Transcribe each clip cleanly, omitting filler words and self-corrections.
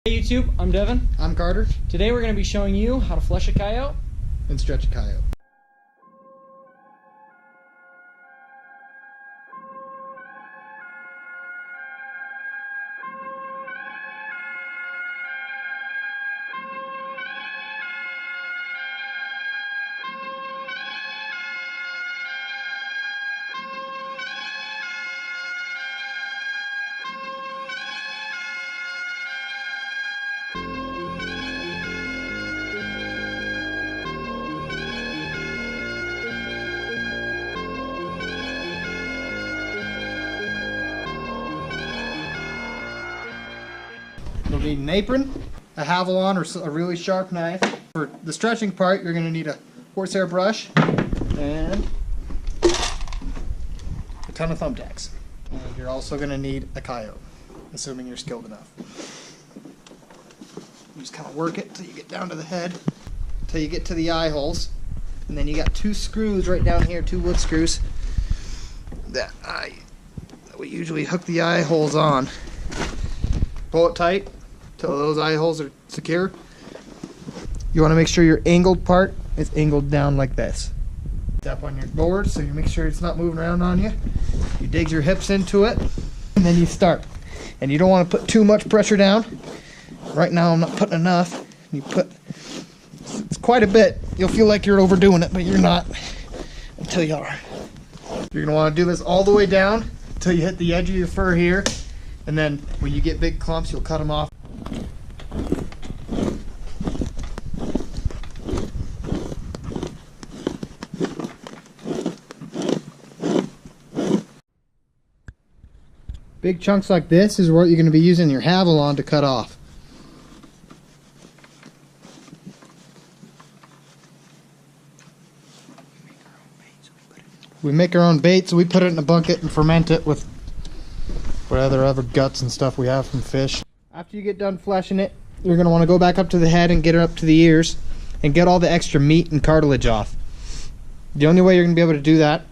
Hey YouTube, I'm Devin. I'm Carter. Today we're going to be showing you how to flush a coyote And stretch a coyote. You'll need an apron, a Havilon or a really sharp knife. For the stretching part, you're going to need a horsehair brush and a ton of thumbtacks. And you're also going to need a coyote, assuming you're skilled enough. You just kind of work it until you get down to the head, until you get to the eye holes. And then you got two screws right down here, two wood screws that we usually hook the eye holes on. Pull it tight till those eye holes are secure. You want to make sure your angled part is angled down like this. Step on your board so you make sure it's not moving around on you. You dig your hips into it and then you start. And you don't want to put too much pressure down. Right now I'm not putting enough. You put, it's quite a bit. You'll feel like you're overdoing it, but you're not until you are. You're going to want to do this all the way down until you hit the edge of your fur here. And then when you get big clumps, you'll cut them off. Big chunks like this is what you're going to be using your Havilon to cut off. We make our own bait, so we put it in a bucket and ferment it with whatever other guts and stuff we have from fish. After you get done fleshing it, you're going to want to go back up to the head and get it up to the ears and get all the extra meat and cartilage off. The only way you're going to be able to do that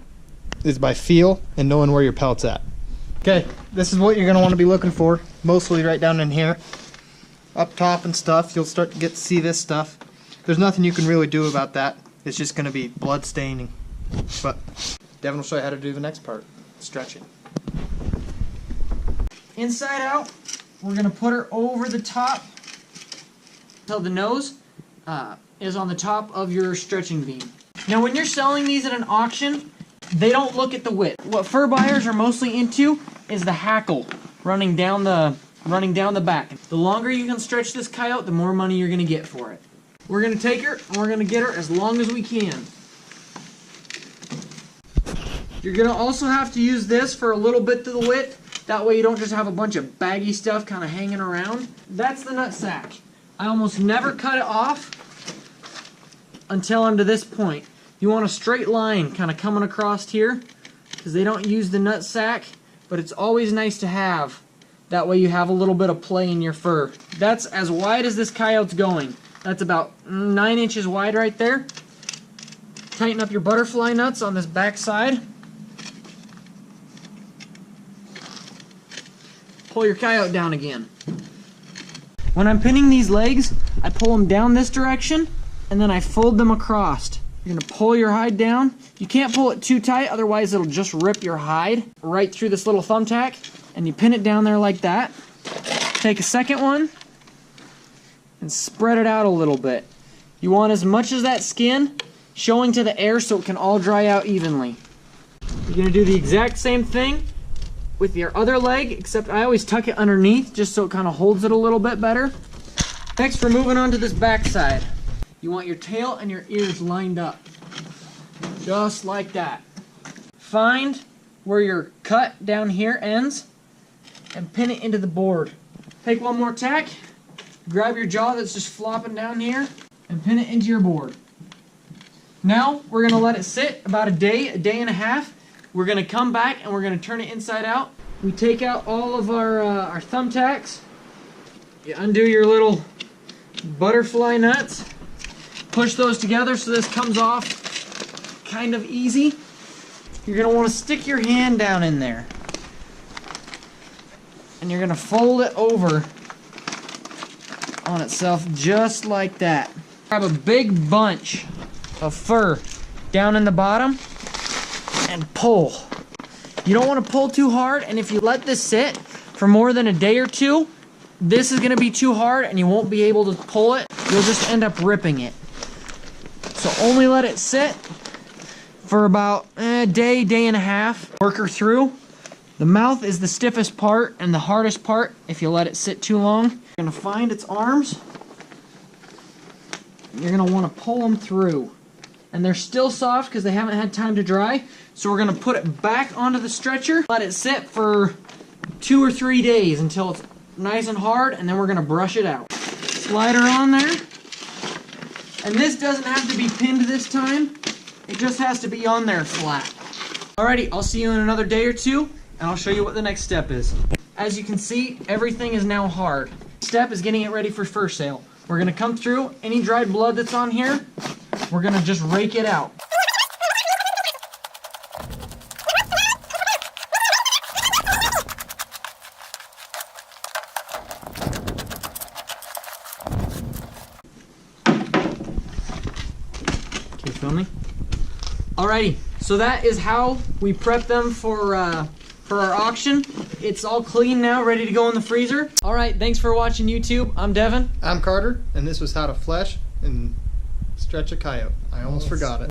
is by feel and knowing where your pelt's at. Okay, this is what you're going to want to be looking for, mostly right down in here. Up top and stuff, you'll start to get to see this stuff. There's nothing you can really do about that. It's just going to be blood staining. But Devin will show you how to do the next part, stretching. inside out. We're going to put her over the top until the nose is on the top of your stretching beam. Now when you're selling these at an auction, they don't look at the width. What fur buyers are mostly into is the hackle running down the back. The longer you can stretch this coyote, the more money you're going to get for it. We're going to take her and we're going to get her as long as we can. You're going to also have to use this for a little bit to the width. That way you don't just have a bunch of baggy stuff kind of hanging around. That's the nut sack. I almost never cut it off until I'm to this point. You want a straight line kind of coming across here because they don't use the nut sack, but it's always nice to have. That way you have a little bit of play in your fur. That's as wide as this coyote's going. That's about 9 inches wide right there. Tighten up your butterfly nuts on this back side. Pull your coyote down again. When I'm pinning these legs, I pull them down this direction and then I fold them across. You're going to pull your hide down. You can't pull it too tight, otherwise it'll just rip your hide right through this little thumbtack. And you pin it down there like that. Take a second one and spread it out a little bit. You want as much as that skin showing to the air so it can all dry out evenly. You're going to do the exact same thing with your other leg, except I always tuck it underneath just so it kind of holds it a little bit better. Next, we're moving on to this back side. You want your tail and your ears lined up. Just like that. Find where your cut down here ends and pin it into the board. Take one more tack, grab your jaw that's just flopping down here, and pin it into your board. Now, we're going to let it sit about a day and a half. We're going to come back and we're going to turn it inside out. We take out all of our thumbtacks. You undo your little butterfly nuts. Push those together so this comes off kind of easy. You're going to want to stick your hand down in there. And you're going to fold it over on itself just like that. Grab a big bunch of fur down in the bottom and pull. You don't want to pull too hard, and if you let this sit for more than a day or two, this is going to be too hard and you won't be able to pull it. You'll just end up ripping it. So only let it sit for about a day, day and a half. Work her through. The mouth is the stiffest part and the hardest part if you let it sit too long. You're going to find its arms. You're going to want to pull them through. And they're still soft because they haven't had time to dry. So we're going to put it back onto the stretcher. Let it sit for 2 or 3 days until it's nice and hard, and then we're going to brush it out. Slide her on there. And this doesn't have to be pinned this time. It just has to be on there flat. Alrighty, I'll see you in another day or two, and I'll show you what the next step is. As you can see, everything is now hard. Step is getting it ready for fur sale. We're going to come through any dried blood that's on here. We're going to just rake it out. Okay, filming. Alrighty, so that is how we prep them for our auction. It's all clean now, ready to go in the freezer. Alright, thanks for watching YouTube. I'm Devin. I'm Carter, and this was how to flesh and stretch a coyote. I almost forgot it.